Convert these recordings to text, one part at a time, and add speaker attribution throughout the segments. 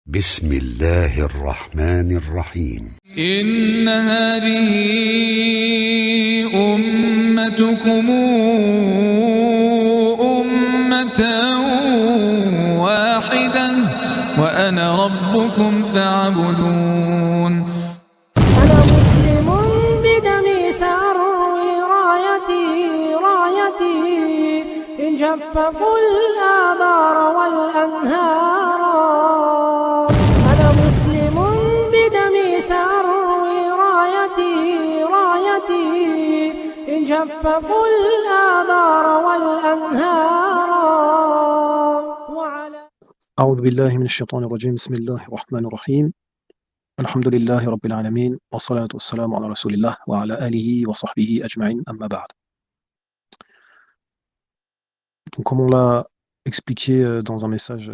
Speaker 1: بسم الله الرحمن الرحيم.
Speaker 2: إن هذه أمتكم أمة واحدة وأنا ربكم فاعبدون.
Speaker 3: أنا مسلم بدمي سأروي رايتي إن جففوا الآبار والأنهار. أنا مسلم بدمي سأروي رايتي إن جففوا الآبار والأنهار.
Speaker 4: أعوذ بالله من الشيطان الرجيم. بسم الله الرحمن الرحيم. الحمد لله رب العالمين والصلاة والسلام على رسول الله وعلى آله وصحبه أجمعين أما بعد. Donc, comme on l'a expliqué dans un message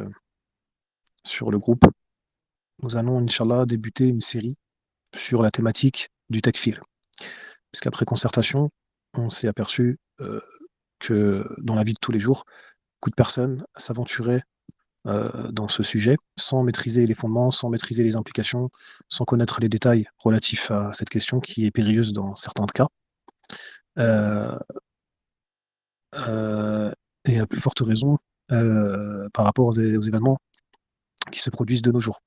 Speaker 4: sur le groupe, nous allons, Inch'Allah, débuter une série sur la thématique du takfir. Puisqu'après concertation, on s'est aperçu que dans la vie de tous les jours, beaucoup de personnes s'aventuraient dans ce sujet, sans maîtriser les fondements, sans maîtriser les implications, sans connaître les détails relatifs à cette question qui est périlleuse dans certains cas. Et à plus forte raison par rapport aux événements qui se produisent de nos jours.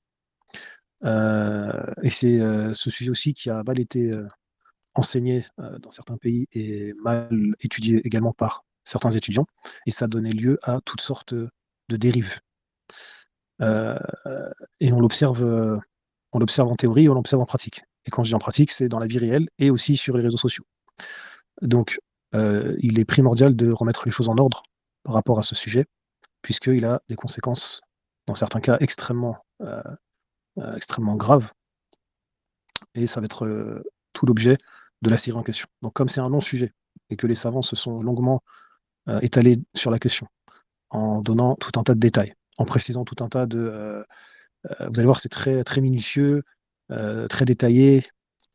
Speaker 4: Et c'est ce sujet aussi qui a mal été enseigné dans certains pays et mal étudié également par certains étudiants, et ça a donné lieu à toutes sortes de dérives. Et on l'observe en théorie, on l'observe en pratique. Et quand je dis en pratique, c'est dans la vie réelle et aussi sur les réseaux sociaux. Donc, il est primordial de remettre les choses en ordre par rapport à ce sujet, puisqu'il a des conséquences, dans certains cas, extrêmement graves. Et ça va être tout l'objet de la série en question. Donc, comme c'est un long sujet et que les savants se sont longuement étalés sur la question, en donnant tout un tas de détails, en précisant tout un tas de... vous allez voir, c'est très, très minutieux, très détaillé.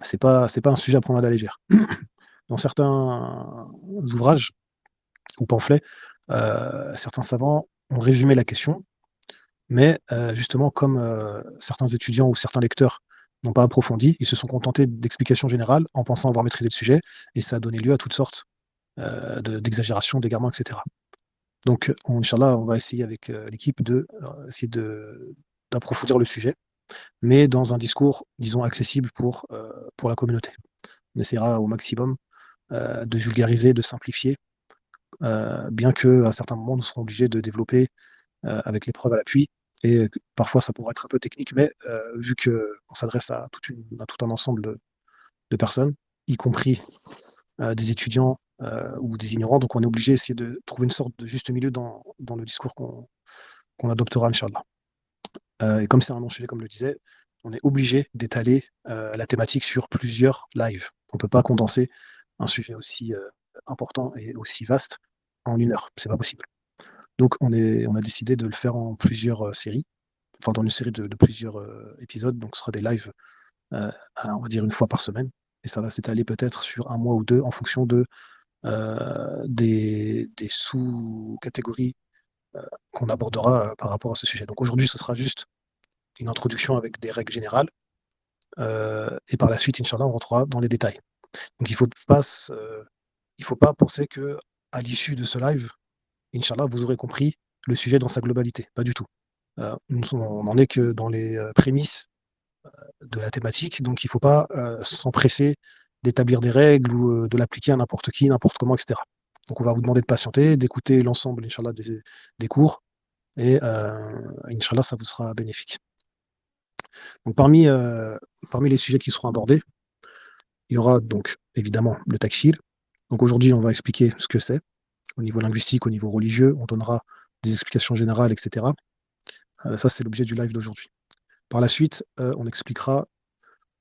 Speaker 4: C'est pas un sujet à prendre à la légère. Dans certains ouvrages ou pamphlets, certains savants ont résumé la question, mais justement, comme certains étudiants ou certains lecteurs n'ont pas approfondi, ils se sont contentés d'explications générales en pensant avoir maîtrisé le sujet, et ça a donné lieu à toutes sortes d'exagérations, d'égarements, etc. Donc, Inch'Allah, on va essayer avec l'équipe essayer d'approfondir le sujet, mais dans un discours, disons, accessible pour la communauté. On essaiera au maximum de vulgariser, de simplifier, bien qu'à certains moments, nous serons obligés de développer avec les preuves à l'appui, et parfois ça pourra être un peu technique, mais vu qu'on s'adresse à tout un ensemble de personnes, y compris des étudiants ou des ignorants, donc on est obligé d'essayer de trouver une sorte de juste milieu dans le discours qu'on adoptera, Inch'Allah. Et comme c'est un long sujet, comme je le disais, on est obligé d'étaler la thématique sur plusieurs lives. On ne peut pas condenser un sujet aussi important et aussi vaste en 1 heure. C'est pas possible. Donc on a décidé de le faire en plusieurs séries, enfin dans une série de plusieurs épisodes. Donc ce sera des lives, on va dire 1 fois par semaine, et ça va s'étaler peut-être sur 1 mois ou 2 en fonction des sous-catégories qu'on abordera par rapport à ce sujet. Donc aujourd'hui, ce sera juste une introduction avec des règles générales, et par la suite, Inch'Allah, on rentrera dans les détails. Donc il ne faut pas penser que à l'issue de ce live, Inch'Allah, vous aurez compris le sujet dans sa globalité. Pas du tout. On n'en est que dans les prémices de la thématique, donc il ne faut pas s'empresser d'établir des règles ou de l'appliquer à n'importe qui, n'importe comment, etc. Donc on va vous demander de patienter, d'écouter l'ensemble, Inch'Allah, des cours, et Inch'Allah, ça vous sera bénéfique. Donc parmi les sujets qui seront abordés, il y aura donc évidemment le takfir. Donc aujourd'hui, on va expliquer ce que c'est au niveau linguistique, au niveau religieux, on donnera des explications générales, etc. Ça, c'est l'objet du live d'aujourd'hui. Par la suite, on expliquera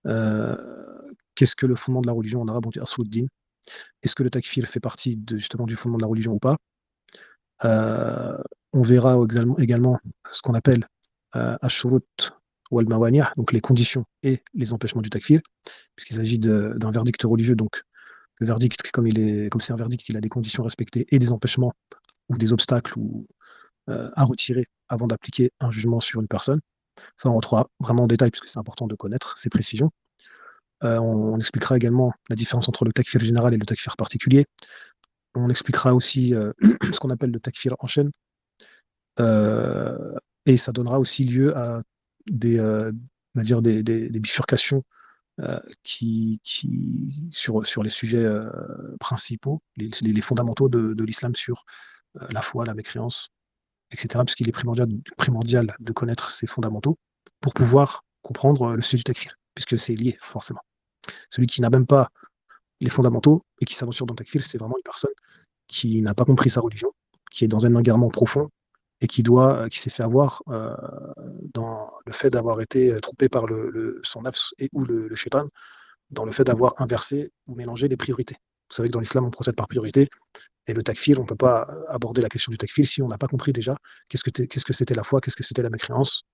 Speaker 4: qu'est-ce que le fondement de la religion en arabe, on dit Asluddin. Est-ce que le takfir fait partie justement du fondement de la religion ou pas? On verra également ce qu'on appelle Ash-Shurut wal Mawani', donc les conditions et les empêchements du takfir, puisqu'il s'agit d'un verdict religieux. Donc le verdict, comme c'est un verdict, il a des conditions respectées et des empêchements ou des obstacles à retirer avant d'appliquer un jugement sur une personne. Ça, on rentrera vraiment en détail puisque c'est important de connaître ces précisions. On expliquera également la différence entre le takfir général et le takfir particulier. On expliquera aussi ce qu'on appelle le takfir en chaîne. Et ça donnera aussi lieu à des, on va dire des bifurcations sur les sujets principaux, les fondamentaux de l'islam sur la foi, la mécréance, etc. Puisqu'il est primordial de connaître ces fondamentaux pour pouvoir comprendre le sujet du takfir, puisque c'est lié forcément. Celui qui n'a même pas les fondamentaux et qui s'aventure dans le takfir, c'est vraiment une personne qui n'a pas compris sa religion, qui est dans un égarement profond et qui s'est fait avoir dans le fait d'avoir été trompé par son nafs ou le shaitan, dans le fait d'avoir inversé ou mélangé les priorités. Vous savez que dans l'islam, on procède par priorité, et le takfir, on ne peut pas aborder la question du takfir si on n'a pas compris déjà qu'est-ce que c'était la foi, qu'est-ce que c'était la mécréance,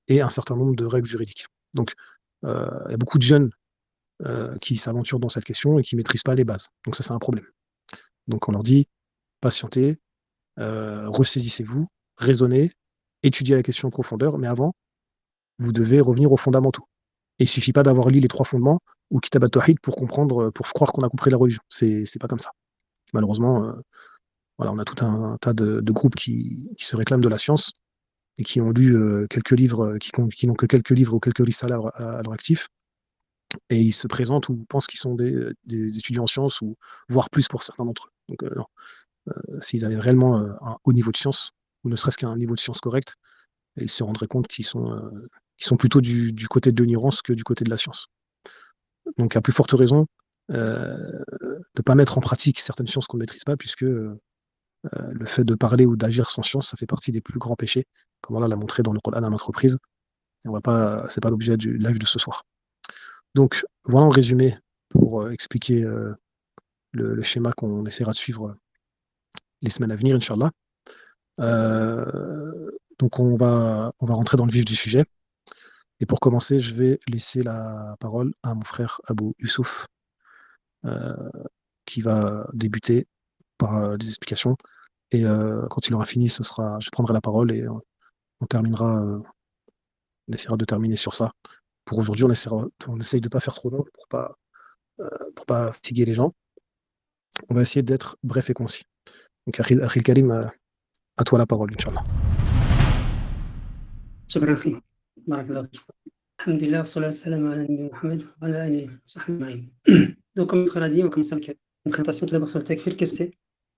Speaker 4: et un certain nombre de règles juridiques. Donc, il y a beaucoup de jeunes qui s'aventurent dans cette question et qui ne maîtrisent pas les bases. Donc ça, c'est un problème. Donc on leur dit, patientez, ressaisissez-vous, raisonnez, étudiez la question en profondeur, mais avant, vous devez revenir aux fondamentaux. Et il ne suffit pas d'avoir lu les 3 fondements ou Kitab al-Tawhid pour croire qu'on a compris la religion. C'est pas comme ça. Malheureusement, voilà, on a tout un tas de groupes qui se réclament de la science et qui ont lu quelques livres, qui n'ont que quelques livres ou quelques risalas à leur actif, et ils se présentent ou pensent qu'ils sont des étudiants en sciences, ou voire plus pour certains d'entre eux. Donc non. S'ils avaient réellement un haut niveau de science, ou ne serait-ce qu'un niveau de science correct, ils se rendraient compte qu'ils sont plutôt du côté de l'ignorance que du côté de la science. Donc à plus forte raison de ne pas mettre en pratique certaines sciences qu'on ne maîtrise pas, puisque le fait de parler ou d'agir sans science, ça fait partie des plus grands péchés, comme Allah l'a montré dans le Coran à maintes reprises. C'est pas l'objet du live de ce soir. Donc voilà en résumé pour expliquer le schéma qu'on essaiera de suivre les semaines à venir, Inch'Allah. Donc on va rentrer dans le vif du sujet. Et pour commencer, je vais laisser la parole à mon frère Abou Youssouf, qui va débuter par des explications. Et quand il aura fini, je prendrai la parole et on essaiera de terminer sur ça. Pour aujourd'hui, on essaye de ne pas faire trop long pour pas fatiguer les gens. On va essayer d'être bref et concis. Donc, Akhil Karim, à toi la parole, Inch'Allah.
Speaker 5: شكرا أخي بارك الله فيك. الحمد لله والصلاة والسلام على نبينا محمد وعلى آله وصحبه أجمعين. Donc comme frère a dit, on commence avec une présentation tout d'abord sur le takfir, qu'est-ce que c'est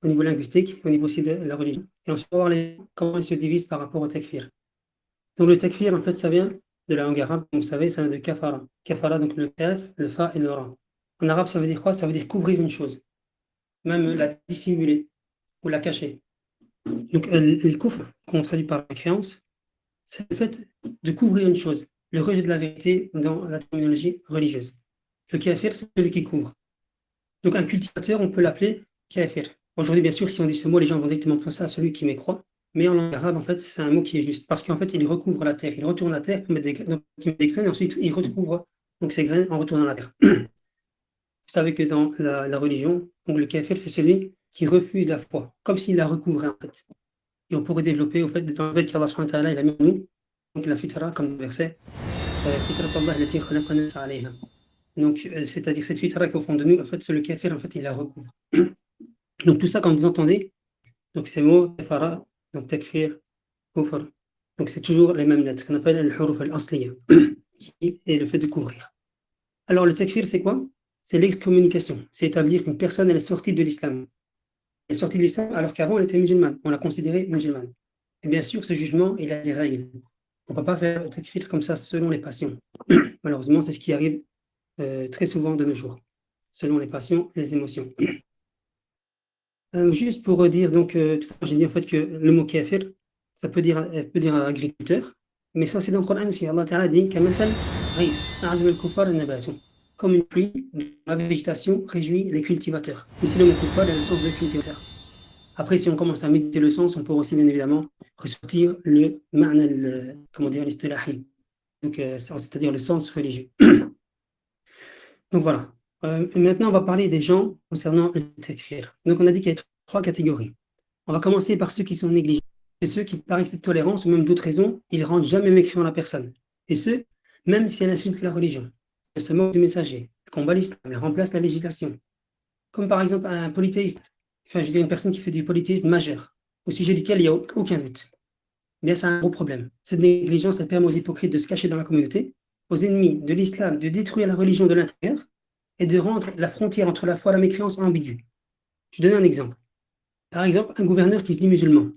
Speaker 5: au niveau linguistique, au niveau aussi de la religion. Et ensuite on va voir comment il se divise par rapport au takfir. Donc le takfir, en fait, ça vient de la langue arabe, comme vous savez, ça vient de kafara. Kafara, donc le kaf, le fa et le ra. En arabe, ça veut dire quoi? Ça veut dire couvrir une chose, même la dissimuler ou la cacher. Donc le kufr, qu'on traduit par la créance, c'est le fait de couvrir une chose, le rejet de la vérité dans la terminologie religieuse. Le kafir, c'est celui qui couvre. Donc un cultivateur, on peut l'appeler kafir. Aujourd'hui, bien sûr, si on dit ce mot, les gens vont directement penser à celui qui mécroit. Mais en langue arabe, en fait, c'est un mot qui est juste. Parce qu'en fait, il recouvre la terre. Il retourne la terre pour mettre des graines, et ensuite, il recouvre donc, ces graines en retournant la terre. Vous savez que dans la religion, donc, le kafir, c'est celui qui refuse la foi, comme s'il la recouvrait, en fait. Et on pourrait développer, au fait, dans le fait qu'Allah subhanahu wa ta'ala, il a mis en nous, donc la fitra, comme le verset, donc, c'est-à-dire cette fitra qui est au fond de nous, en fait, c'est le kafir, en fait, il la recouvre. Donc, tout ça, quand vous entendez, donc ces mots, kafara, donc takfir, kufr, donc c'est toujours les mêmes lettres, ce qu'on appelle al-huruf al-asliya, qui est le fait de couvrir. Alors, le takfir, c'est quoi? C'est l'excommunication. C'est établir qu'une personne, elle est sortie de l'islam. Elle est sortie de l'islam alors qu'avant, elle était musulmane. On l'a considérée musulmane. Et bien sûr, ce jugement, il a des règles. On ne peut pas faire le takfir comme ça selon les passions. Malheureusement, c'est ce qui arrive très souvent de nos jours, selon les passions et les émotions. Juste pour dire, donc, tout à l'heure, j'ai dit en fait que le mot kafir, ça peut dire agriculteur, mais ça c'est dans le Coran aussi. Allah Ta'ala dit comme une pluie, la végétation réjouit les cultivateurs. Ici le mot kufar est le sens de cultivateur. Après, si on commence à méditer le sens, on peut aussi bien évidemment ressortir le ma'na, l'istilahi, donc c'est-à-dire le sens religieux. Donc voilà. Maintenant, on va parler des gens concernant le takfir. Donc on a dit qu'il y a 3 catégories. On va commencer par ceux qui sont négligés. c'est ceux qui, par excès de tolérance ou même d'autres raisons, ils ne rendent jamais mécréant la personne. Et ce, même si elle insulte la religion, elle se moque du messager, elle combat l'islam, elle remplace la législation. Comme par exemple un polythéiste, enfin je veux dire une personne qui fait du polythéisme majeur, au sujet duquel il n'y a aucun doute. Bien, c'est un gros problème. Cette négligence, elle permet aux hypocrites de se cacher dans la communauté, aux ennemis de l'islam de détruire la religion de l'intérieur et de rendre la frontière entre la foi et la mécréance ambiguë. Je vais donner un exemple. Par exemple, un gouverneur qui se dit musulman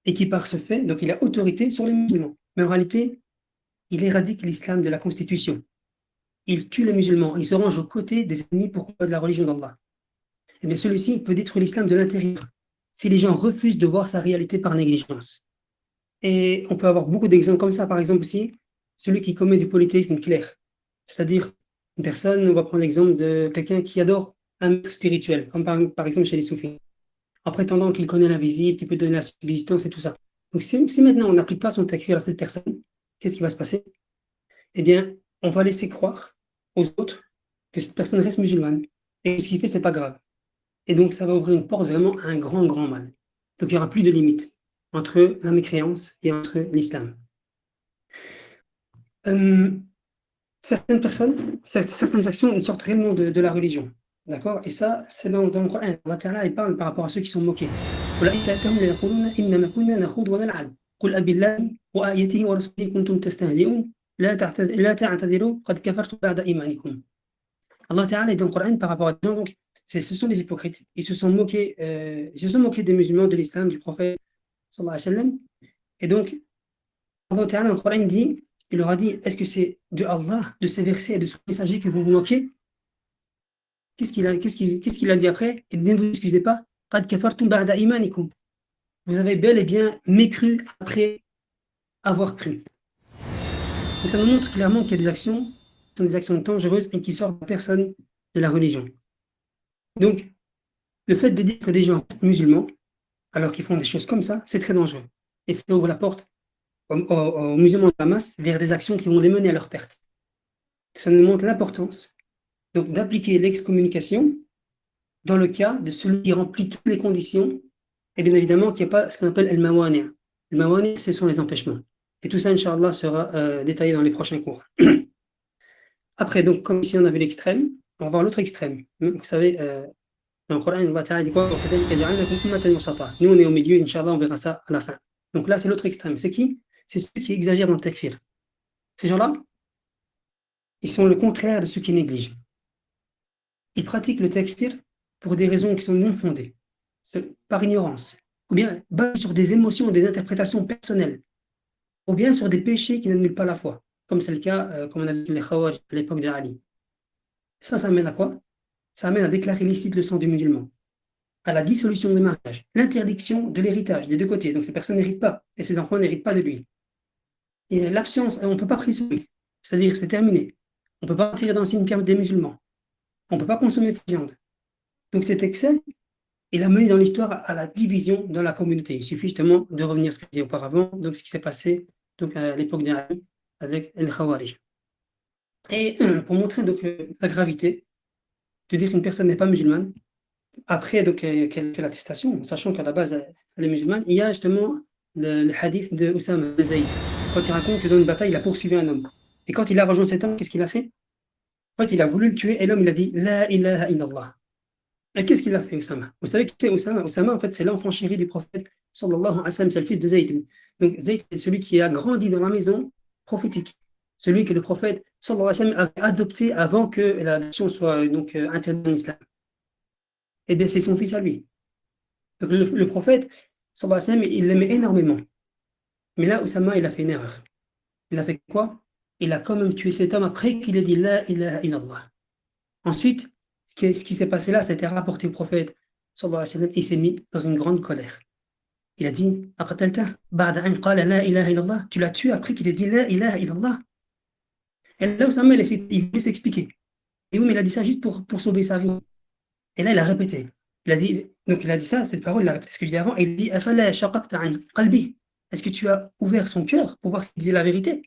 Speaker 5: et qui, par ce fait, donc il a autorité sur les musulmans. Mais en réalité, il éradique l'islam de la Constitution. Il tue les musulmans. Il se range aux côtés des ennemis pour combattre la religion d'Allah. Eh bien, celui-ci peut détruire l'islam de l'intérieur si les gens refusent de voir sa réalité par négligence. Et on peut avoir beaucoup d'exemples comme ça. Par exemple, aussi, celui qui commet du polythéisme clair. C'est-à-dire, une personne, on va prendre l'exemple de quelqu'un qui adore un maître spirituel, comme par exemple chez les soufis, en prétendant qu'il connaît l'invisible, qu'il peut donner la subsistance et tout ça. Donc, si maintenant on n'applique pas son takfir à cette personne, qu'est-ce qui va se passer? Eh bien, on va laisser croire aux autres que cette personne reste musulmane. Et ce qu'il fait, c'est pas grave. Et donc, ça va ouvrir une porte vraiment à un grand, grand mal. Donc, il n'y aura plus de limite entre la mécréance et entre l'islam. Certaines personnes, certaines actions, ils sortent réellement de la religion. D'accord? Et ça, c'est dans le Coran. Allah Ta'ala, il parle par rapport à ceux qui sont moqués. قل أبي الله وآياته ورسوله كنتم تستهزئون لا تعتذروا قد كفرتم بعد إيمانكم. Allah Ta'ala est dans le Coran par rapport à des gens, donc ce sont les hypocrites. Ils se sont moqués des musulmans, de l'islam, du prophète sallallahu alayhi wa sallam. Et donc, Allah Ta'ala dans le Coran dit, il leur a dit, est-ce que c'est de Allah, de ses versets et de son messager que vous vous moquez? Qu'est-ce qu'il a dit après? Eh bien, ne vous excusez pas. قد كفرتم بعد إيمانكم. Vous avez bel et bien mécru après avoir cru. Donc ça nous montre clairement qu'il y a des actions qui sont des actions dangereuses et qui sortent de personne de la religion. Donc, le fait de dire que des gens restent musulmans, alors qu'ils font des choses comme ça, c'est très dangereux. Et ça ouvre la porte aux musulmans de la masse vers des actions qui vont les mener à leur perte. Ça nous montre l'importance donc d'appliquer l'excommunication dans le cas de celui qui remplit toutes les conditions. Et bien évidemment qu'il n'y a pas ce qu'on appelle el mawani'. Le mawani', ce sont les empêchements. Et tout ça, Inch'Allah, sera détaillé dans les prochains cours. Après, donc, comme ici on a vu l'extrême, on va voir l'autre extrême. Vous savez, dans le Coran, Allah Ta'ala dit quoi? Nous, on est au milieu, Inch'Allah, on verra ça à la fin. Donc là, c'est l'autre extrême. C'est qui? C'est ceux qui exagèrent dans le takfir. Ces gens-là, ils sont le contraire de ceux qui négligent. Ils pratiquent le takfir pour des raisons qui sont non fondées, par ignorance, ou bien basées sur des émotions, des interprétations personnelles, ou bien sur des péchés qui n'annulent pas la foi, comme c'est le cas, comme on a vu les Khawarij à l'époque de Ali. Ça amène à quoi? Ça amène à déclarer licite le sang du musulman, à la dissolution du mariage, l'interdiction de l'héritage des deux côtés. Donc ces personnes n'héritent pas, et ces enfants n'héritent pas de lui. Et l'absence, on ne peut pas prier sur lui, c'est-à-dire c'est terminé. On ne peut pas tirer dans le cimetière des musulmans. On ne peut pas consommer cette viande. Donc cet excès, il a mené dans l'histoire à la division de la communauté. Il suffit justement de revenir à ce que j'ai dit auparavant, donc ce qui s'est passé donc, à l'époque d'Ali avec El Khawarij. Et pour montrer donc, la gravité de dire qu'une personne n'est pas musulmane, après donc, qu'elle fait l'attestation, sachant qu'à la base elle est musulmane, il y a justement le hadith de Oussama ibn Zayd, quand il raconte que dans une bataille, il a poursuivi un homme. Et quand il a rejoint cet homme, qu'est-ce qu'il a fait? En fait, il a voulu le tuer et l'homme, il a dit « La ilaha illallah ». Et qu'est-ce qu'il a fait, Oussama? Vous savez qui c'est Oussama? Oussama, en fait, c'est l'enfant chéri du prophète, sallallahu alayhi wa sallam, c'est le fils de Zayd. Donc, Zayd, c'est celui qui a grandi dans la maison prophétique. Celui que le prophète, sallallahu alayhi wa sallam, avait adopté avant que l'adoption soit donc interdite en islam. Eh bien, c'est son fils à lui. Donc, le prophète, sallallahu alayhi wa sallam, il l'aimait énormément. Mais là, Oussama, il a fait une erreur. Il a fait quoi? Il a quand même tué cet homme après qu'il ait dit La ilaha illallah. Ensuite, ce qui s'est passé là, ça a été rapporté au prophète, sallallahu alayhi wa sallam, et il s'est mis dans une grande colère. Il a dit Aqatalta ba'da an qala la ilaha illallah. Tu l'as tué après qu'il ait dit La ilaha illallah. Et là, Oussama, il voulait s'expliquer. Et oui, mais il a dit ça juste pour sauver sa vie. Et là, il a répété. Il a dit ça, cette parole, il a répété ce que je disais avant, et il dit Afala shaqaqta an qalbi. Est-ce que tu as ouvert son cœur pour voir s'il disait la vérité?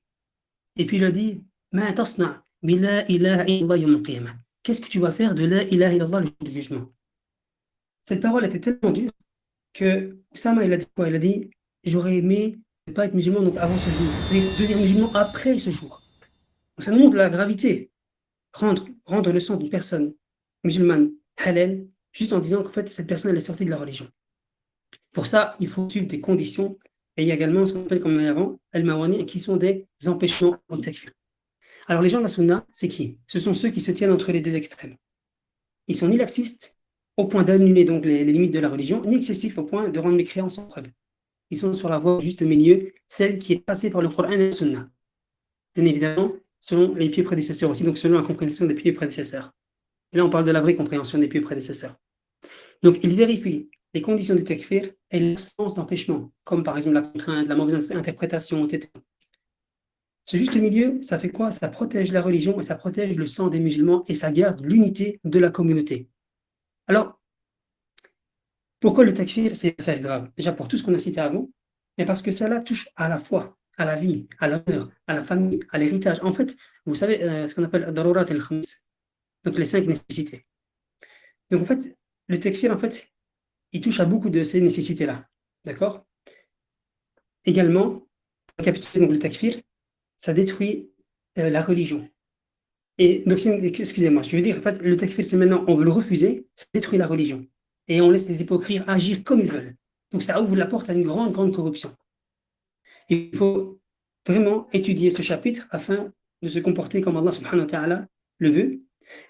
Speaker 5: Et puis il a dit Ma tasna bi la ilaha illallah yawm al-qiyamah. Qu'est-ce que tu vas faire de la ilaha illallah le jour du jugement? Cette parole était tellement dure que Oussama, il a dit quoi? Il a dit j'aurais aimé ne pas être musulman donc avant ce jour, devenir musulman après ce jour. Donc, ça nous montre la gravité. Rendre le sang d'une personne musulmane halal, juste en disant qu'en fait, cette personne elle est sortie de la religion. Pour ça, il faut suivre des conditions. Et il y a également ce qu'on appelle, comme on a dit avant, al-mawani, qui sont des empêchements au takfir. Alors, les gens de la sunna, c'est qui? Ce sont ceux qui se tiennent entre les deux extrêmes. Ils sont ni laxistes au point d'annuler donc les limites de la religion, ni excessifs au point de rendre les créances sans preuve. Ils sont sur la voie juste milieu, celle qui est passée par le Coran et la sunna. Bien évidemment, selon les pieds prédécesseurs aussi, donc selon la compréhension des pieds prédécesseurs. Et là, on parle de la vraie compréhension des pieds prédécesseurs. Donc, ils vérifient les conditions du takfir et l'absence d'empêchement, comme par exemple la contrainte, la mauvaise interprétation, etc. Ce juste milieu, ça fait quoi? Ça protège la religion et ça protège le sang des musulmans et ça garde l'unité de la communauté. Alors, pourquoi le takfir, c'est une affaire grave? Déjà pour tout ce qu'on a cité avant, mais parce que cela touche à la foi, à la vie, à l'honneur, à la famille, à l'héritage. En fait, vous savez ce qu'on appelle darurat al-khams, donc les 5 nécessités. Donc en fait, le takfir, en fait, il touche à beaucoup de ces nécessités-là. D'accord? Également, récapituler donc le takfir, ça détruit la religion. Et donc, excusez-moi, je veux dire, en fait, le takfir, c'est maintenant, on veut le refuser, ça détruit la religion. Et on laisse les hypocrites agir comme ils veulent. Donc, ça ouvre la porte à une grande, grande corruption. Il faut vraiment étudier ce chapitre afin de se comporter comme Allah subhanahu wa ta'ala le veut.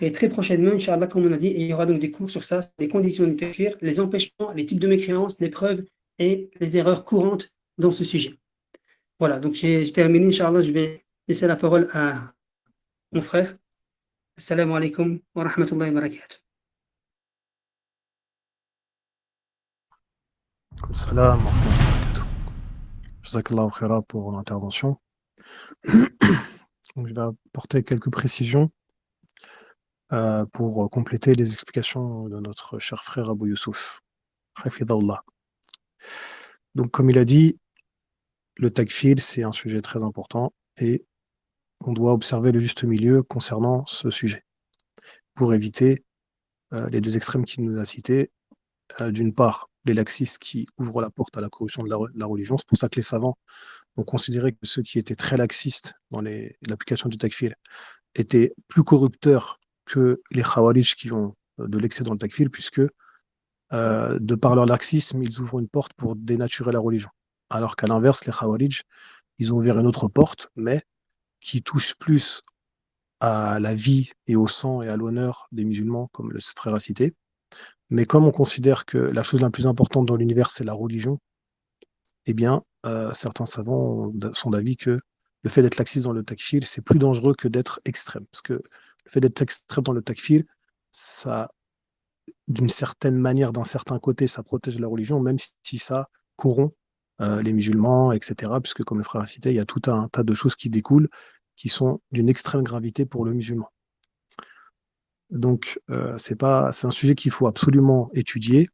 Speaker 5: Et très prochainement, Inch'Allah, comme on a dit, il y aura donc des cours sur ça, les conditions du takfir, les empêchements, les types de mécréances, les preuves et les erreurs courantes dans ce sujet. Voilà, donc j'ai terminé, Inch'Allah, je vais laisser la parole à mon frère. Assalamu alaikum wa rahmatullahi wa barakatuh.
Speaker 4: Salam wa rahmatullahi wa barakatuh. Jazakallahu khaira pour l'intervention. Donc, je vais apporter quelques précisions pour compléter les explications de notre cher frère Abou Youssouf. Hafidahullah. Donc, comme il a dit, le takfir, c'est un sujet très important et on doit observer le juste milieu concernant ce sujet pour éviter les deux extrêmes qu'il nous a cités. D'une part, les laxistes qui ouvrent la porte à la corruption de la religion. C'est pour ça que les savants ont considéré que ceux qui étaient très laxistes dans l'application du takfir étaient plus corrupteurs que les khawarij qui ont de l'excès dans le takfir, puisque de par leur laxisme, ils ouvrent une porte pour dénaturer la religion. Alors qu'à l'inverse, les khawarij, ils ont ouvert une autre porte, mais qui touche plus à la vie et au sang et à l'honneur des musulmans, comme le frère a cité. Mais comme on considère que la chose la plus importante dans l'univers, c'est la religion, eh bien, certains savants sont d'avis que le fait d'être laxiste dans le takfir, c'est plus dangereux que d'être extrême. Parce que le fait d'être extrême dans le takfir, ça, d'une certaine manière, d'un certain côté, ça protège la religion, même si ça corrompt les musulmans, etc. Puisque, comme le frère a cité, il y a tout un tas de choses qui découlent, qui sont d'une extrême gravité pour le musulman. Donc, c'est un sujet qu'il faut absolument étudier,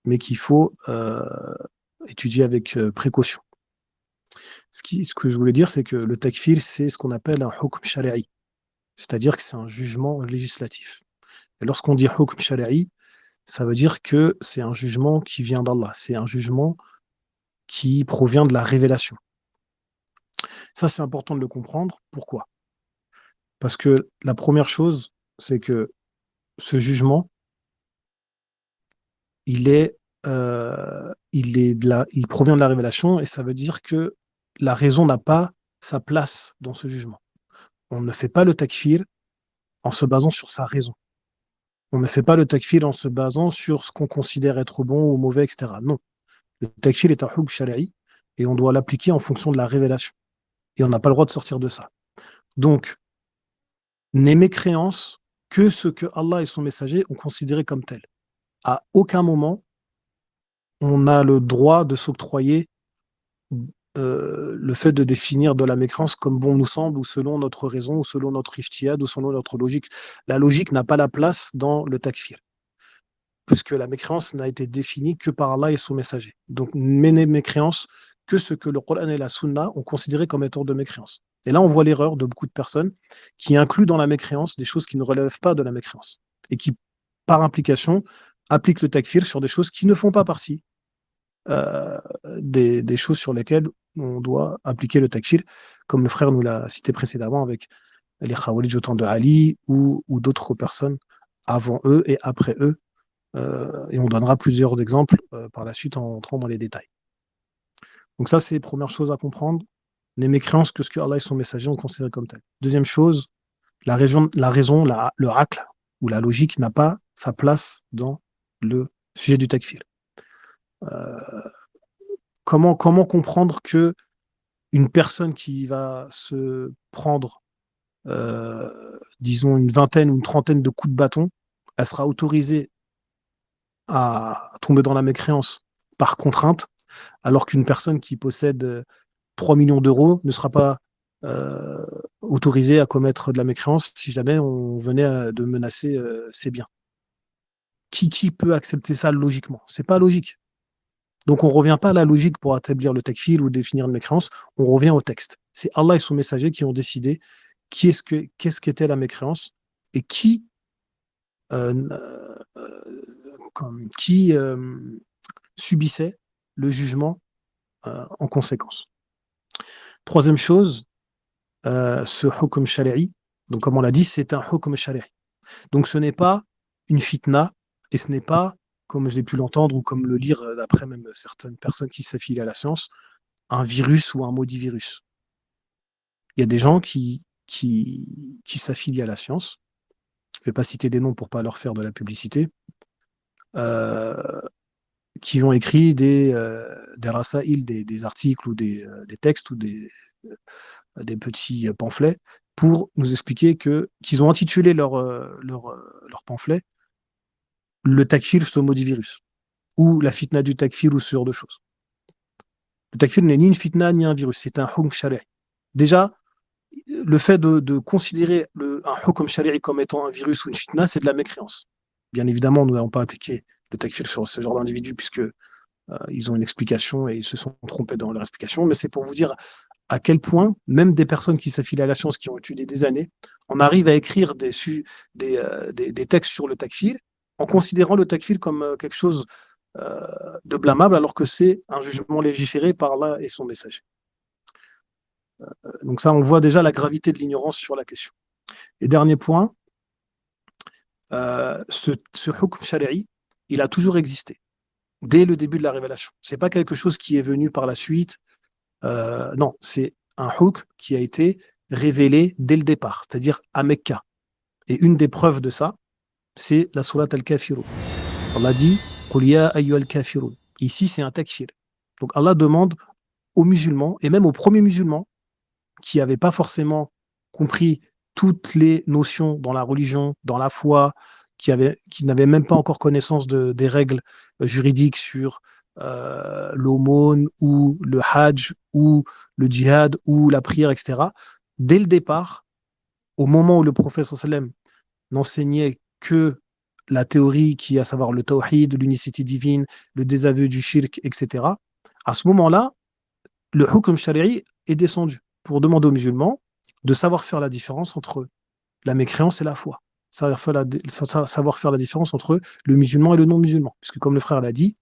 Speaker 4: mais qu'il faut étudier avec précaution. Ce que je voulais dire, c'est que le takfir, c'est ce qu'on appelle un hukm shari'i, c'est-à-dire que c'est un jugement législatif. Et lorsqu'on dit hukm shari'i, ça veut dire que c'est un jugement qui vient d'Allah, c'est un jugement qui provient de la révélation. Ça, c'est important de le comprendre. Pourquoi? Parce que la première chose, c'est que ce jugement, il provient de la révélation et ça veut dire que la raison n'a pas sa place dans ce jugement. On ne fait pas le takfir en se basant sur sa raison. On ne fait pas le takfir en se basant sur ce qu'on considère être bon ou mauvais, etc. Non. Le takfir est un hukm shari'i et on doit l'appliquer en fonction de la révélation. Et on n'a pas le droit de sortir de ça. Donc, n'aimer créance que ce que Allah et son messager ont considéré comme tel. À aucun moment, on a le droit de s'octroyer le fait de définir de la mécréance comme bon nous semble, ou selon notre raison, ou selon notre ijtihad, ou selon notre logique. La logique n'a pas la place dans le takfir, puisque la mécréance n'a été définie que par Allah et son messager. Donc, mécréance que ce que le Coran et la Sunna ont considéré comme étant de mécréance. Et là, on voit l'erreur de beaucoup de personnes qui incluent dans la mécréance des choses qui ne relèvent pas de la mécréance, et qui, par implication, appliquent le takfir sur des choses qui ne font pas partie des choses sur lesquelles on doit appliquer le takfir, comme le frère nous l'a cité précédemment avec les Khawarij au temps de Ali ou d'autres personnes avant eux et après eux. Et on donnera plusieurs exemples par la suite en entrant dans les détails. Donc ça, c'est la première chose à comprendre. Les mécréances que ce que Allah et son messager ont considéré comme tel. Deuxième chose, le aql ou la logique n'a pas sa place dans le sujet du takfir. Comment comprendre que une personne qui va se prendre, disons, une vingtaine ou une trentaine de coups de bâton, elle sera autorisée à tomber dans la mécréance par contrainte, alors qu'une personne qui possède 3 millions d'euros ne sera pas autorisée à commettre de la mécréance si jamais on venait de menacer ses biens. Qui peut accepter ça logiquement? C'est pas logique. Donc on ne revient pas à la logique pour établir le takfir ou définir une mécréance, on revient au texte. C'est Allah et son messager qui ont décidé qu'est-ce qu'était la mécréance et qui subissait le jugement en conséquence. Troisième chose, ce hukm shari'i, donc comme on l'a dit, c'est un hukm shari'i. Donc ce n'est pas une fitna et ce n'est pas, comme je l'ai pu l'entendre ou comme le lire d'après même certaines personnes qui s'affilient à la science, un virus ou un maudit virus. Il y a des gens qui s'affilient à la science, je ne vais pas citer des noms pour ne pas leur faire de la publicité, qui ont écrit des rasaïl, des articles ou des textes ou des petits pamphlets pour nous expliquer qu'ils ont intitulé leur pamphlet le takfir sur maudit virus ou la fitna du takfir ou ce genre de choses. Le takfir n'est ni une fitna ni un virus, c'est un hukm shari'i. Déjà, le fait de considérer un hukm shari'i comme étant un virus ou une fitna, c'est de la mécréance. Bien évidemment, nous n'avons pas appliqué le takfir sur ce genre d'individus puisque ils ont une explication et ils se sont trompés dans leur explication, mais c'est pour vous dire à quel point, même des personnes qui s'affilient à la science, qui ont étudié des années, on arrive à écrire des textes sur le takfir en considérant le takfir comme quelque chose de blâmable, alors que c'est un jugement légiféré par Allah et son messager. Donc ça, on voit déjà la gravité de l'ignorance sur la question. Et dernier point, ce hukm shari'i, il a toujours existé, dès le début de la révélation. Ce n'est pas quelque chose qui est venu par la suite. Non, c'est un hukm qui a été révélé dès le départ, c'est-à-dire à Mecca. Et une des preuves de ça, c'est la sourate Al-Kafirun. Allah dit Qul ya ayyuhal kafirun. Ici, c'est un takfir. Donc Allah demande aux musulmans, et même aux premiers musulmans, qui n'avaient pas forcément compris toutes les notions dans la religion, dans la foi, qui n'avaient même pas encore connaissance des règles juridiques sur l'aumône ou le hajj ou le djihad ou la prière, etc. Dès le départ, au moment où le prophète sallam n'enseignait que la théorie qui est à savoir le tawhid, l'unicité divine, le désaveu du shirk, etc. À ce moment-là, le hukm shari'i est descendu pour demander aux musulmans de savoir faire la différence entre la mécréance et la foi. Savoir faire la différence entre le musulman et le non-musulman. Puisque comme le frère l'a dit,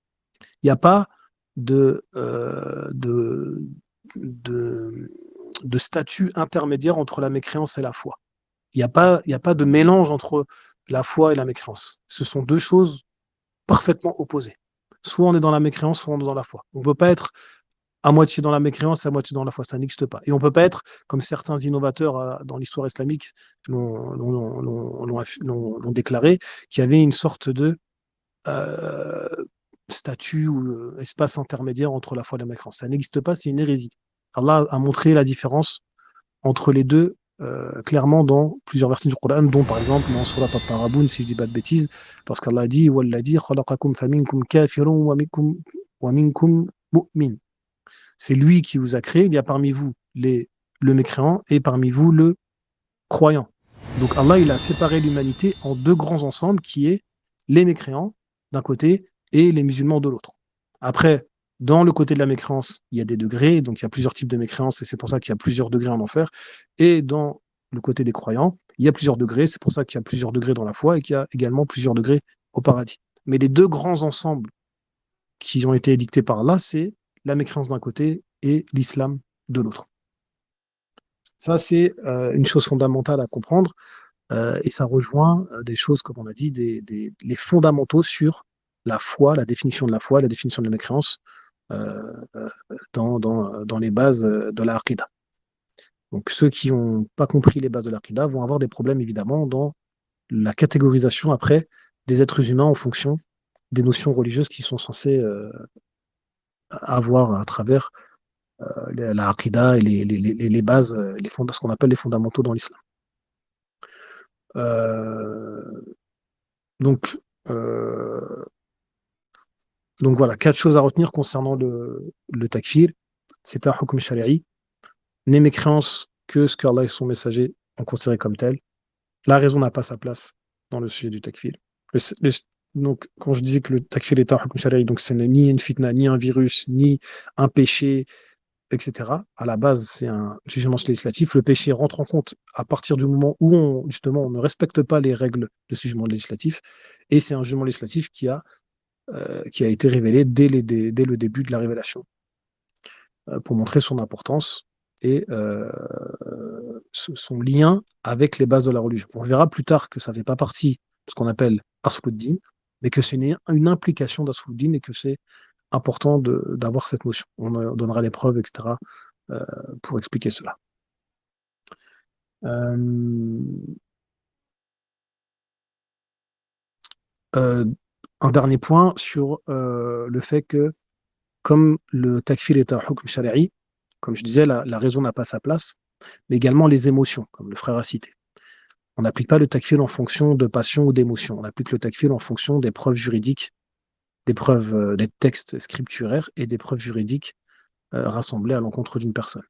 Speaker 4: il n'y a pas de statut intermédiaire entre la mécréance et la foi. Il n'y a pas de mélange entre la foi et la mécréance. Ce sont deux choses parfaitement opposées. Soit on est dans la mécréance, soit on est dans la foi. On ne peut pas être à moitié dans la mécréance et à moitié dans la foi. Ça n'existe pas. Et on ne peut pas être, comme certains innovateurs dans l'histoire islamique l'ont déclaré, qu'il y avait une sorte de statut ou espace intermédiaire entre la foi et la mécréance. Ça n'existe pas, c'est une hérésie. Allah a montré la différence entre les deux clairement dans plusieurs versets du Coran, dont par exemple dans Surat At-Taraboun, si je ne dis pas de bêtises, lorsqu'Allah dit Walladhi khalaqakum faminkum kafirun wa minkum mu'min. C'est lui qui vous a créé, il y a parmi vous le mécréant et parmi vous le croyant. Donc Allah, il a séparé l'humanité en deux grands ensembles qui est les mécréants d'un côté et les musulmans de l'autre. Après, dans le côté de la mécréance, il y a des degrés, donc il y a plusieurs types de mécréance et c'est pour ça qu'il y a plusieurs degrés en enfer. Et dans le côté des croyants, il y a plusieurs degrés, c'est pour ça qu'il y a plusieurs degrés dans la foi et qu'il y a également plusieurs degrés au paradis. Mais les deux grands ensembles qui ont été édictés par Allah, c'est la mécréance d'un côté et l'islam de l'autre. Ça, c'est une chose fondamentale à comprendre et ça rejoint des choses, comme on a dit, les fondamentaux sur la foi, la définition de la foi, la définition de la mécréance dans les bases de la Aqidah. Donc ceux qui n'ont pas compris les bases de l'Aqidah vont avoir des problèmes évidemment dans la catégorisation après des êtres humains en fonction des notions religieuses qui sont censées avoir à travers la Aqidah et les bases, ce qu'on appelle les fondamentaux dans l'islam. Donc voilà, 4 choses à retenir concernant le takfir. C'est un hukm shari'i. N'est mécréance que ce qu'Allah et son messager ont considéré comme tel. La raison n'a pas sa place dans le sujet du takfir. Donc, quand je disais que le takfir est un hukm shari'i, donc ce n'est ni une fitna, ni un virus, ni un péché, etc. À la base, c'est un jugement législatif. Le péché rentre en compte à partir du moment où on ne respecte pas les règles de ce jugement législatif. Et c'est un jugement législatif qui a été révélé dès le début de la révélation pour montrer son importance et son lien avec les bases de la religion. On verra plus tard que ça ne fait pas partie de ce qu'on appelle Asluddin, mais que c'est une implication d'Asluddin et que c'est important d'avoir cette notion. On donnera les preuves, etc., pour expliquer cela. Un dernier point sur le fait que, comme le takfir est un hukm shari'i, comme je disais, la raison n'a pas sa place, mais également les émotions, comme le frère a cité. On n'applique pas le takfir en fonction de passion ou d'émotion. On applique le takfir en fonction des preuves juridiques, des preuves, des textes scripturaires et des preuves juridiques rassemblées à l'encontre d'une personne.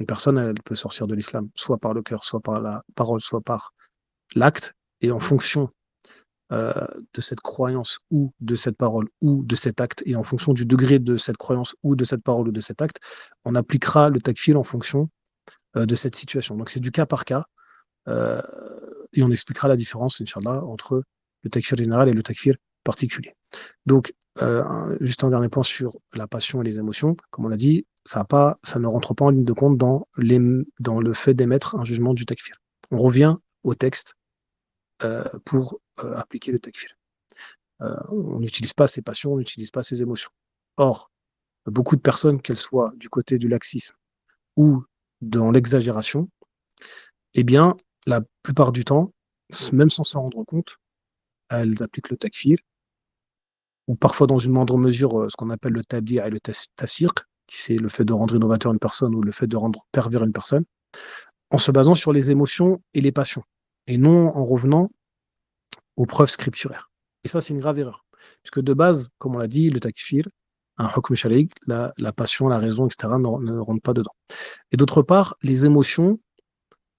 Speaker 4: Une personne, elle peut sortir de l'islam, soit par le cœur, soit par la parole, soit par l'acte, et en fonction de cette croyance ou de cette parole ou de cet acte, et en fonction du degré de cette croyance ou de cette parole ou de cet acte, on appliquera le takfir en fonction de cette situation. Donc c'est du cas par cas, et on expliquera la différence, Inch'Allah, entre le takfir général et le takfir particulier. Donc, juste un dernier point sur la passion et les émotions. Comme on a dit, ça ne rentre pas en ligne de compte dans le fait d'émettre un jugement du takfir. On revient au texte pour appliquer le takfir. On n'utilise pas ses passions, on n'utilise pas ses émotions. Or, beaucoup de personnes, qu'elles soient du côté du laxisme ou dans l'exagération, eh bien, la plupart du temps, même sans s'en rendre compte, elles appliquent le takfir, ou parfois dans une moindre mesure ce qu'on appelle le tabdi' et le tafsir, qui c'est le fait de rendre innovateur une personne ou le fait de rendre pervers une personne, en se basant sur les émotions et les passions, et non en revenant aux preuves scripturaires. Et ça, c'est une grave erreur. Puisque de base, comme on l'a dit, le takfir, un hukm shari'i, la passion, la raison, etc., ne rentrent pas dedans. Et d'autre part, les émotions,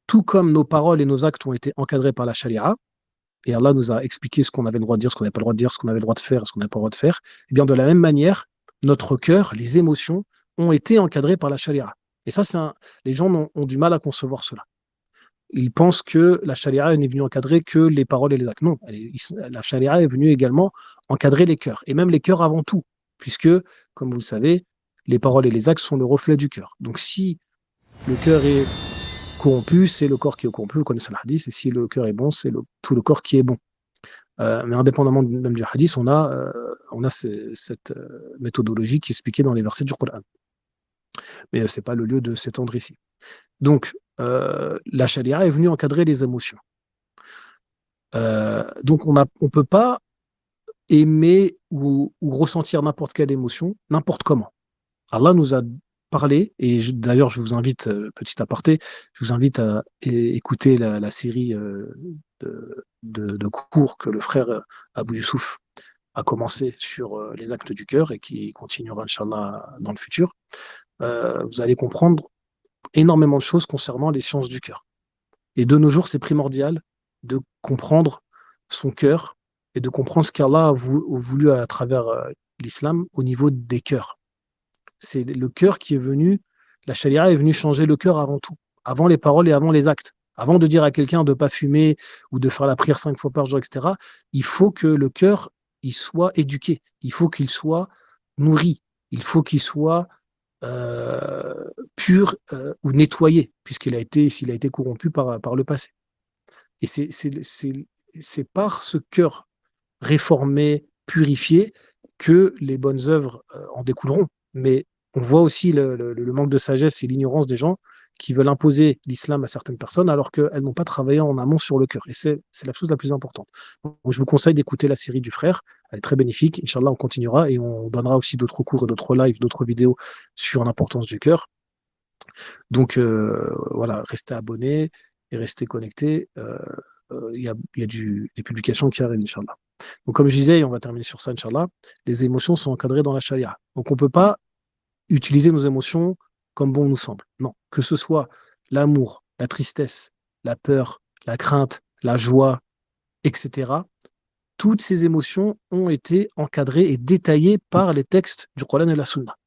Speaker 4: tout comme nos paroles et nos actes ont été encadrés par la charia, et Allah nous a expliqué ce qu'on avait le droit de dire, ce qu'on n'avait pas le droit de dire, ce qu'on avait le droit de faire, ce qu'on n'avait pas le droit de faire, et bien de la même manière, notre cœur, les émotions, ont été encadrées par la charia. Et ça, les gens ont du mal à concevoir cela. Ils pensent que la charia n'est venue encadrer que les paroles et les actes. Non, la charia est venue également encadrer les cœurs, et même les cœurs avant tout, puisque, comme vous le savez, les paroles et les actes sont le reflet du cœur. Donc si le cœur est corrompu, c'est le corps qui est corrompu, vous connaissez le hadith, et si le cœur est bon, c'est tout le corps qui est bon. Mais indépendamment même du hadith, on a cette méthodologie qui est expliquée dans les versets du Coran. Mais ce n'est pas le lieu de s'étendre ici. Donc, la charia est venue encadrer les émotions. Donc, on ne peut pas aimer ou ressentir n'importe quelle émotion, n'importe comment. Allah nous a parlé, et d'ailleurs, je vous invite, petit aparté, je vous invite à écouter la série de cours que le frère Abou Youssouf a commencé sur les actes du cœur et qui continuera, Inch'Allah, dans le futur. Vous allez comprendre énormément de choses concernant les sciences du cœur. Et de nos jours, c'est primordial de comprendre son cœur et de comprendre ce qu'Allah a voulu à travers l'islam au niveau des cœurs. C'est le cœur qui est venu, la charia est venue changer le cœur avant tout, avant les paroles et avant les actes. Avant de dire à quelqu'un de ne pas fumer ou de faire la prière 5 fois par jour, etc., il faut que le cœur il soit éduqué. Il faut qu'il soit nourri, il faut qu'il soit pur ou nettoyé, s'il a été corrompu par le passé. Et c'est par ce cœur réformé, purifié, que les bonnes œuvres en découleront. Mais on voit aussi le manque de sagesse et l'ignorance des gens qui veulent imposer l'islam à certaines personnes alors qu'elles n'ont pas travaillé en amont sur le cœur. Et c'est la chose la plus importante. Donc, je vous conseille d'écouter la série du frère. Elle est très bénéfique. Inch'Allah, on continuera et on donnera aussi d'autres cours et d'autres lives, d'autres vidéos sur l'importance du cœur. Donc voilà, restez abonnés et restez connectés. Il y a des publications qui arrivent, Inch'Allah. Donc comme je disais, et on va terminer sur ça, Inch'Allah, les émotions sont encadrées dans la charia. Donc on ne peut pas utiliser nos émotions comme bon nous semble. Non, que ce soit l'amour, la tristesse, la peur, la crainte, la joie, etc. Toutes ces émotions ont été encadrées et détaillées par les textes du Coran et de la Sunna.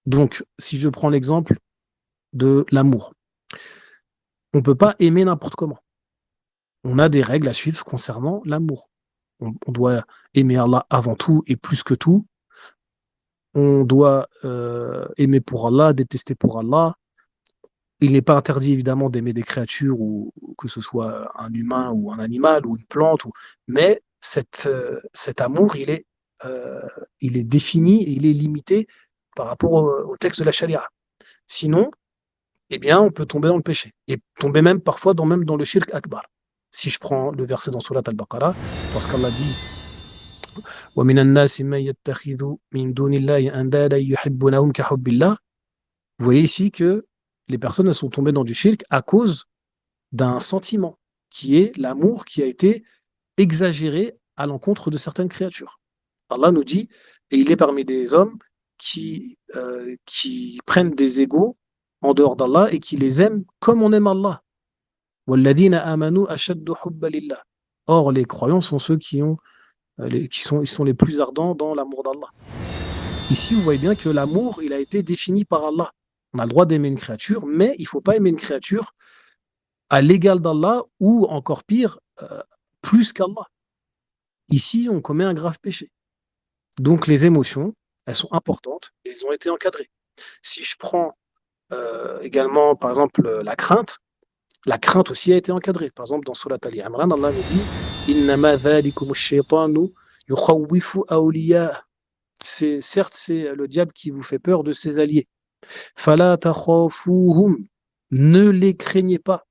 Speaker 4: Donc, si je prends l'exemple de l'amour, on ne peut pas aimer n'importe comment. On a des règles à suivre concernant l'amour. On doit aimer Allah avant tout et plus que tout. On doit aimer pour Allah, détester pour Allah. Il n'est pas interdit évidemment d'aimer des créatures, ou que ce soit un humain ou un animal ou une plante, mais cet amour, il est défini et il est limité par rapport au texte de la charia. Sinon, eh bien, on peut tomber dans le péché et tomber même parfois même dans le shirk akbar. Si je prends le verset dans Surat al-Baqarah, parce qu'Allah dit وَمِنَ النَّاسِ مَن يَتَّخِذُ مِن دُونِ اللَّهِ أَندَادًا يُحِبُّونَهُم كَحُبِّ اللَّهِ. Vous voyez ici que les personnes elles sont tombées dans du shirk à cause d'un sentiment qui est l'amour qui a été exagéré à l'encontre de certaines créatures. Allah nous dit, et il est parmi des hommes qui prennent des égaux en dehors d'Allah et qui les aiment comme on aime Allah. وَالَّذِينَ آمَنُوا أَشَدُّ حُبًّا لِلَّهِ. Or, les croyants sont ceux qui sont les plus ardents dans l'amour d'Allah. Ici, vous voyez bien que l'amour, il a été défini par Allah. On a le droit d'aimer une créature, mais il ne faut pas aimer une créature à l'égal d'Allah ou, encore pire, plus qu'Allah. Ici, on commet un grave péché. Donc, les émotions, elles sont importantes et elles ont été encadrées. Si je prends également, par exemple, la crainte aussi a été encadrée. Par exemple, dans Surat Ali Imran, Allah nous dit Innama dhalikum ash-shaytanu yukhawwifu awliya. Certes, c'est le diable qui vous fait peur de ses alliés. Fala takhafuhum. Ne les craignez pas.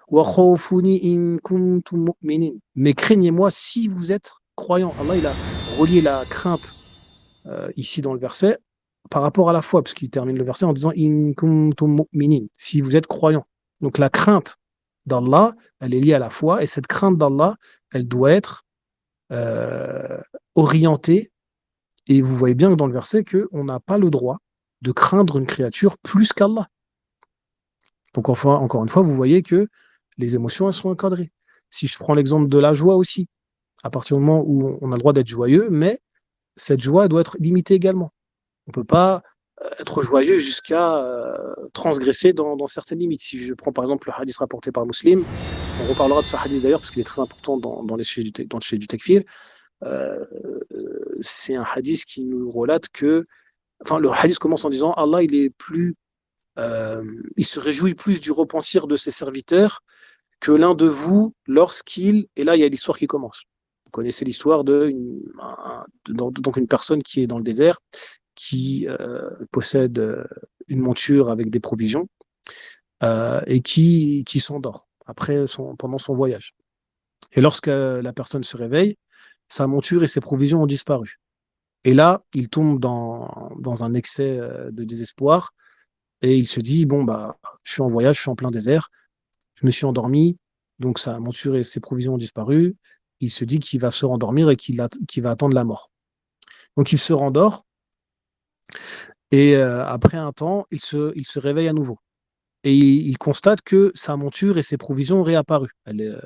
Speaker 4: Wa khawfuni in kuntum mu'minin. Mais craignez-moi si vous êtes croyants. Allah, il a relié la crainte ici dans le verset par rapport à la foi, parce qu'il termine le verset en disant in kuntum mu'minin. Si vous êtes croyants. Donc la crainte d'Allah, elle est liée à la foi, et cette crainte d'Allah, elle doit être orientée. Et vous voyez bien que dans le verset qu'on n'a pas le droit de craindre une créature plus qu'Allah. Donc enfin, encore une fois, vous voyez que les émotions, elles sont encadrées. Si je prends l'exemple de la joie aussi, à partir du moment où on a le droit d'être joyeux, mais cette joie doit être limitée également. On ne peut pas être joyeux jusqu'à transgresser dans certaines limites. Si je prends par exemple le hadith rapporté par Muslim, on reparlera de ce hadith d'ailleurs parce qu'il est très important dans le sujet du takfir. C'est un hadith qui nous relate que, enfin, le hadith commence en disant Allah, il se réjouit plus du repentir de ses serviteurs que l'un de vous lorsqu'il, et là il y a l'histoire qui commence. Vous connaissez l'histoire donc une personne qui est dans le désert, qui possède une monture avec des provisions et qui s'endort pendant son voyage. Et lorsque la personne se réveille, sa monture et ses provisions ont disparu. Et là, il tombe dans un excès de désespoir et il se dit, bon, bah, je suis en voyage, je suis en plein désert, je me suis endormi, donc sa monture et ses provisions ont disparu. Il se dit qu'il va se rendormir et qu'il va attendre la mort. Donc il se rendort et après un temps, il se réveille à nouveau. Et il constate que sa monture et ses provisions ont réapparu.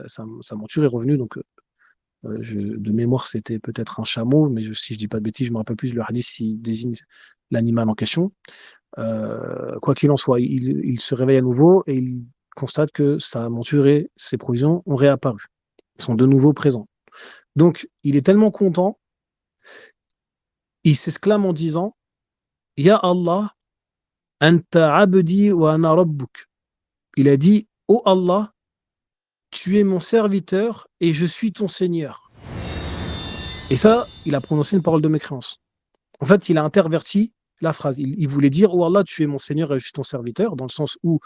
Speaker 4: Sa monture est revenue, donc de mémoire, c'était peut-être un chameau, mais si je dis pas de bêtises, je me rappelle plus le hadith s'il désigne l'animal en question. Quoi qu'il en soit, il se réveille à nouveau et il constate que sa monture et ses provisions ont réapparu. Ils sont de nouveau présents. Donc, il est tellement content il s'exclame en disant Ya Allah, anta abdi wa ana rabbuk. Il a dit ô Allah, tu es mon serviteur et je suis ton Seigneur. Et ça, il a prononcé une parole de mécréance. En fait, il a interverti la phrase. Il voulait dire ô Allah, tu es mon Seigneur et je suis ton serviteur, dans le sens où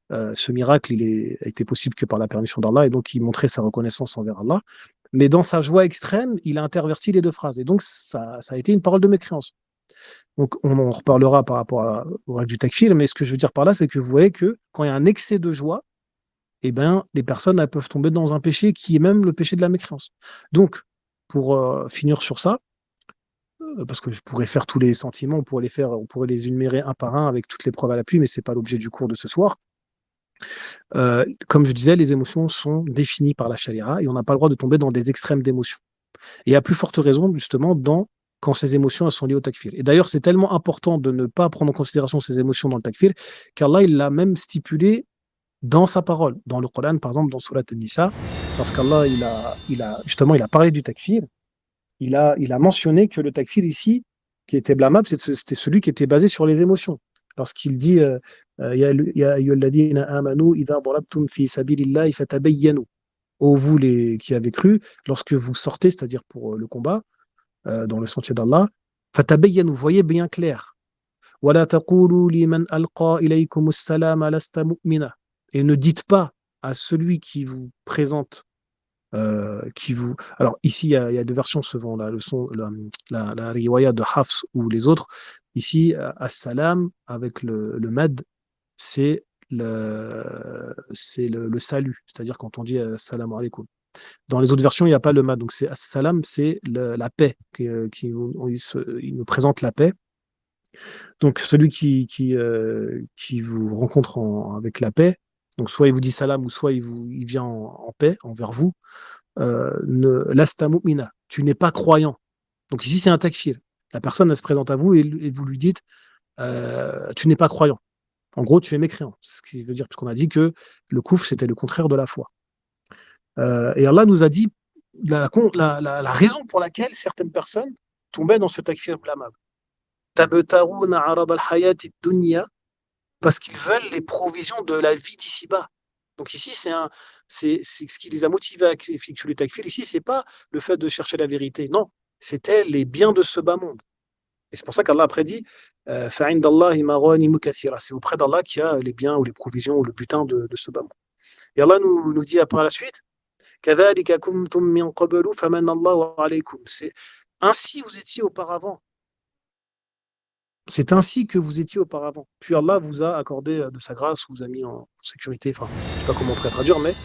Speaker 4: ce miracle, a été possible que par la permission d'Allah, et donc il montrait sa reconnaissance envers Allah. Mais dans sa joie extrême, il a interverti les deux phrases. Et donc, ça a été une parole de mécréance. Donc, on en reparlera par rapport au règle du takfir, mais ce que je veux dire par là, c'est que vous voyez que quand il y a un excès de joie, eh ben, les personnes elles peuvent tomber dans un péché qui est même le péché de la mécréance. Donc, pour finir sur ça, parce que je pourrais faire tous les sentiments, on pourrait les énumérer un par un avec toutes les preuves à l'appui, mais c'est pas l'objet du cours de ce soir. Comme je disais, les émotions sont définies par la charia et on n'a pas le droit de tomber dans des extrêmes d'émotions. Et à plus forte raison, justement, quand ces émotions elles sont liées au takfir. Et d'ailleurs, c'est tellement important de ne pas prendre en considération ces émotions dans le takfir qu'Allah, il l'a même stipulé dans sa parole. Dans le Coran, par exemple, dans Surat An-Nisa, lorsqu'Allah, il a parlé du takfir, il a mentionné que le takfir ici, qui était blâmable, c'était celui qui était basé sur les émotions. Lorsqu'il dit Ya ayyuhalladhina amanu idha darabtum fi sabilillahi fatabayyanu. Ô vous qui avez cru, lorsque vous sortez, c'est-à-dire pour le combat, dans le sentier d'Allah, fatabayyanu, voyez bien clair. Wala taqulu liman alqa ilaykum as-salama lasta mu'mina. Et ne dites pas à celui qui vous présente Alors ici, il y a deux versions selon la riwaya de Hafs ou les autres. Ici, as-salam avec le mad, c'est le salut, c'est-à-dire quand on dit assalamu alaikum. Dans les autres versions, il n'y a pas le mad, donc c'est as-salam, c'est la paix, il nous présente la paix. Donc celui qui vous rencontre avec la paix, donc soit il vous dit salam ou soit il vient en paix envers vous. Lasta mu'mina, tu n'es pas croyant. Donc ici c'est un takfir. La personne elle se présente à vous et vous lui dites tu n'es pas croyant. En gros tu es mécréant. C'est ce qui veut dire, puisqu'on a dit que le koufr c'était le contraire de la foi. Et Allah nous a dit la raison pour laquelle certaines personnes tombaient dans ce takfir blâmable. Tabtaruna arad al-hayati dunya, parce qu'ils veulent les provisions de la vie d'ici-bas. Donc ici, c'est ce qui les a motivés à effectuer le takfir. Ici, c'est pas le fait de chercher la vérité. Non, c'était les biens de ce bas monde. Et c'est pour ça qu'Allah après dit Fa'indallahi maghanimu kathira. C'est auprès d'Allah qu'il y a les biens ou les provisions ou le butin de ce bas monde. Et Allah nous dit par la suite Kadhalika kuntum min qablu famanna Allahu alaykum. C'est ainsi vous étiez auparavant. C'est ainsi que vous étiez auparavant. Puis Allah vous a accordé de sa grâce, vous a mis en sécurité. Enfin, je ne sais pas comment on pourrait traduire, mais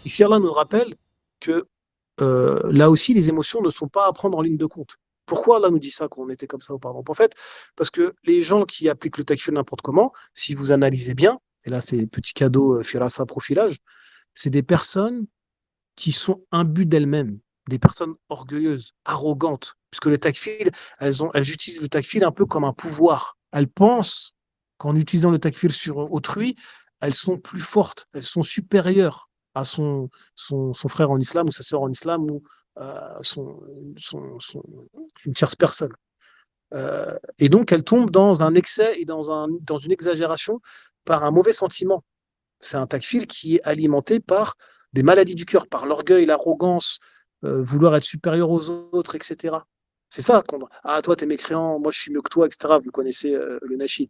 Speaker 4: ici Allah nous rappelle que là aussi, les émotions ne sont pas à prendre en ligne de compte. Pourquoi Allah nous dit ça, qu'on était comme ça auparavant? En fait, parce que les gens qui appliquent le takfir n'importe comment, si vous analysez bien, et là c'est petit cadeau firasa profilage, c'est des personnes qui sont imbues d'elles-mêmes, des personnes orgueilleuses, arrogantes, puisque le takfir, elles utilisent le takfir un peu comme un pouvoir. Elles pensent qu'en utilisant le takfir sur autrui, elles sont plus fortes, elles sont supérieures à son frère en islam ou sa sœur en islam ou une tierce personne. Et donc, elles tombent dans un excès et dans une exagération par un mauvais sentiment. C'est un takfir qui est alimenté par des maladies du cœur, par l'orgueil, l'arrogance, vouloir être supérieur aux autres, etc. C'est ça ah, toi, t'es mécréant, moi, je suis mieux que toi, etc. Vous connaissez le nashid.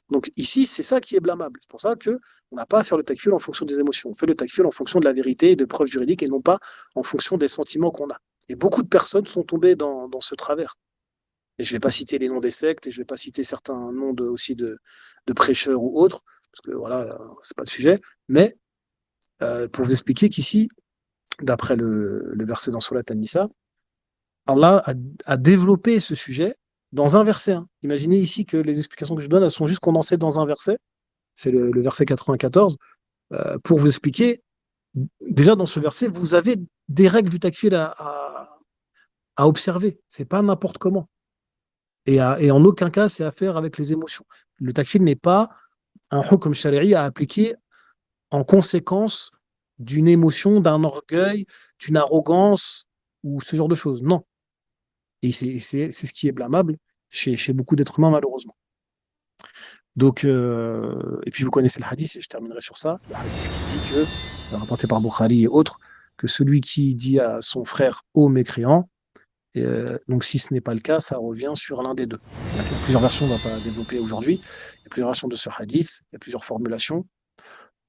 Speaker 4: Donc ici, c'est ça qui est blâmable. C'est pour ça qu'on n'a pas à faire le takfir en fonction des émotions. On fait le takfir en fonction de la vérité et de preuves juridiques et non pas en fonction des sentiments qu'on a. Et beaucoup de personnes sont tombées dans ce travers. Et je ne vais pas citer les noms des sectes et je ne vais pas citer certains noms aussi de prêcheurs ou autres, parce que voilà, c'est pas le sujet. Mais pour vous expliquer qu'ici, d'après le verset dans Surat An-Nisa, Allah a développé ce sujet dans un verset. Imaginez ici que les explications que je donne, elles sont juste condensées dans un verset. C'est le verset 94. Pour vous expliquer, déjà dans ce verset, vous avez des règles du takfir à observer. C'est pas n'importe comment. Et en aucun cas, c'est à faire avec les émotions. Le takfir n'est pas un hukm shari'i à appliquer en conséquence d'une émotion, d'un orgueil, d'une arrogance ou ce genre de choses. Non. Et c'est ce qui est blâmable chez beaucoup d'êtres humains, malheureusement. Donc, et puis vous connaissez le hadith, et je terminerai sur ça, le hadith qui dit que, rapporté par Bukhari et autres, que celui qui dit à son frère ô mécréant, donc si ce n'est pas le cas, ça revient sur l'un des deux. Il y a plusieurs versions, on ne va pas développer aujourd'hui, il y a plusieurs versions de ce hadith, il y a plusieurs formulations.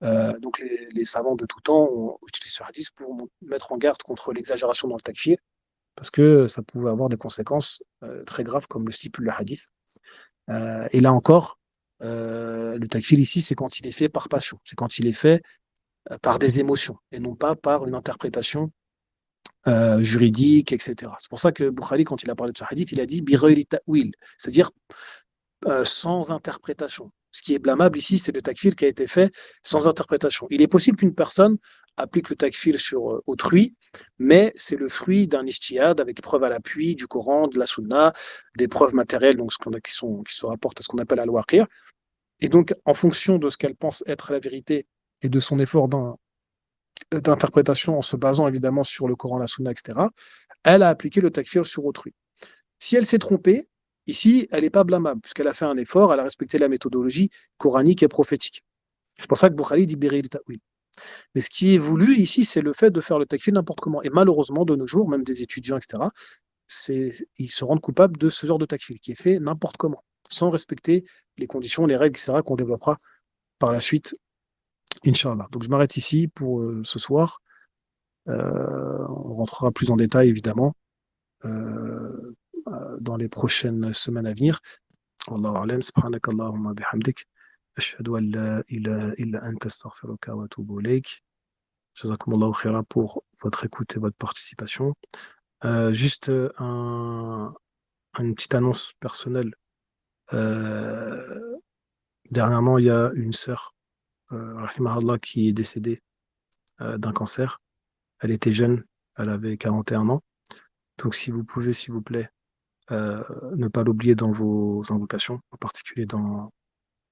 Speaker 4: Donc les savants de tout temps ont utilisé ce hadith pour mettre en garde contre l'exagération dans le takfir, parce que ça pouvait avoir des conséquences très graves, comme le stipule le hadith. Et là encore, le takfir ici, c'est quand il est fait par passion, c'est quand il est fait par des émotions, et non pas par une interprétation juridique, etc. C'est pour ça que Bukhari, quand il a parlé de ce hadith, il a dit bighayri ta'wil, c'est-à-dire sans interprétation. Ce qui est blâmable ici, c'est le takfir qui a été fait sans interprétation. Il est possible qu'une personne applique le takfir sur autrui, mais c'est le fruit d'un ijtihad avec preuve à l'appui du Coran, de la Sunna, des preuves matérielles donc qui se rapportent à ce qu'on appelle al-waqi'. Et donc, en fonction de ce qu'elle pense être la vérité et de son effort d'interprétation en se basant évidemment sur le Coran, la Sunna, etc., elle a appliqué le takfir sur autrui. Si elle s'est trompée, ici, elle n'est pas blâmable, puisqu'elle a fait un effort, elle a respecté la méthodologie coranique et prophétique. C'est pour ça que Bukhari dit bighayri ta'wil. Mais ce qui est voulu ici, c'est le fait de faire le takfir n'importe comment. Et malheureusement, de nos jours, même des étudiants, etc., ils se rendent coupables de ce genre de takfir qui est fait n'importe comment, sans respecter les conditions, les règles, etc., qu'on développera par la suite, Inch'Allah. Donc je m'arrête ici pour ce soir. On rentrera plus en détail, évidemment, dans les prochaines semaines à venir. Wallahu a'lam, subhanak Allahumma bihamdik. Ashhadu an la ilaha illa anta astaghfiruka wa atubu ilayk. Jazakumullahu khaira pour votre écoute et votre participation. Juste une petite annonce personnelle. Dernièrement, il y a une sœur, rahimahullah, qui est décédée d'un cancer. Elle était jeune, elle avait 41 ans. Donc si vous pouvez, s'il vous plaît, ne pas l'oublier dans vos invocations, en particulier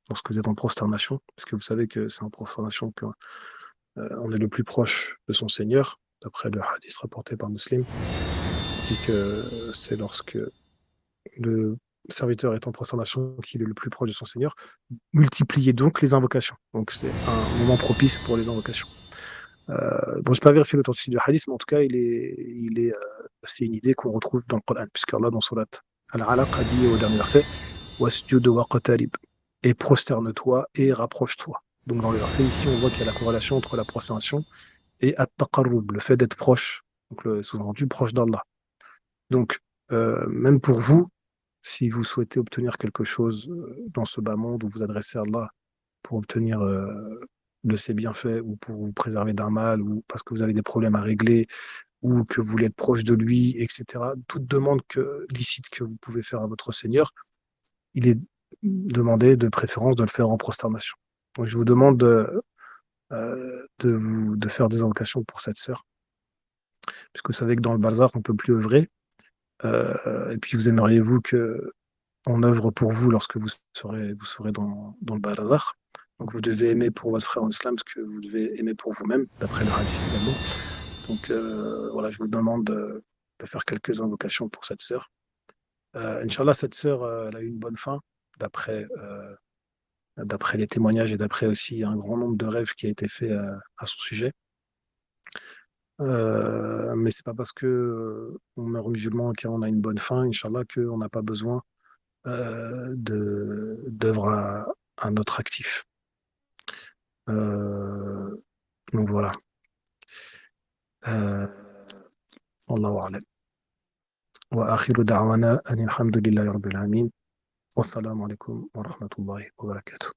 Speaker 4: lorsque vous êtes en prosternation, parce que vous savez que c'est en prosternation qu'on est le plus proche de son Seigneur, d'après le hadith rapporté par Muslim, qui dit que c'est lorsque le serviteur est en prosternation qu'il est le plus proche de son Seigneur. Multipliez donc les invocations. Donc c'est un moment propice pour les invocations. Bon, je n'ai pas vérifié l'authenticité du hadith, mais en tout cas, c'est une idée qu'on retrouve dans le Coran, puisque Allah, dans Surat Al-Alaq, a dit au dernier verset Wasjud waqtarib, et prosterne-toi et rapproche-toi. Donc, dans le verset ici, on voit qu'il y a la corrélation entre la prosternation et at-taqarrub, le fait d'être proche, donc le sous-entendu proche d'Allah. Donc, même pour vous, si vous souhaitez obtenir quelque chose dans ce bas monde ou vous adressez à Allah pour obtenir de ses bienfaits ou pour vous préserver d'un mal ou parce que vous avez des problèmes à régler ou que vous voulez être proche de lui, etc. Toute demande licite que vous pouvez faire à votre Seigneur, il est demandé de préférence de le faire en prosternation. Donc, je vous demande de faire des invocations pour cette sœur, puisque vous savez que dans le bazar, on ne peut plus œuvrer. Et puis vous aimeriez vous qu'on œuvre pour vous lorsque vous serez dans le bazar. Donc vous devez aimer pour votre frère en islam ce que vous devez aimer pour vous-même, d'après le hadith également. Donc voilà, je vous demande de faire quelques invocations pour cette sœur. Inch'Allah, cette sœur, elle a eu une bonne fin, d'après les témoignages et d'après aussi un grand nombre de rêves qui a été fait à son sujet. Mais c'est pas parce que on meurt musulman qu'on a une bonne fin, Inch'Allah, qu'on n'a pas besoin d'œuvre à notre actif. Donc voilà. Wallahu a'lam. Wa akhiru da'wana anil hamdulillahi rabbil alamin. Wassalamu alaikum wa rahmatullahi wa barakatuh.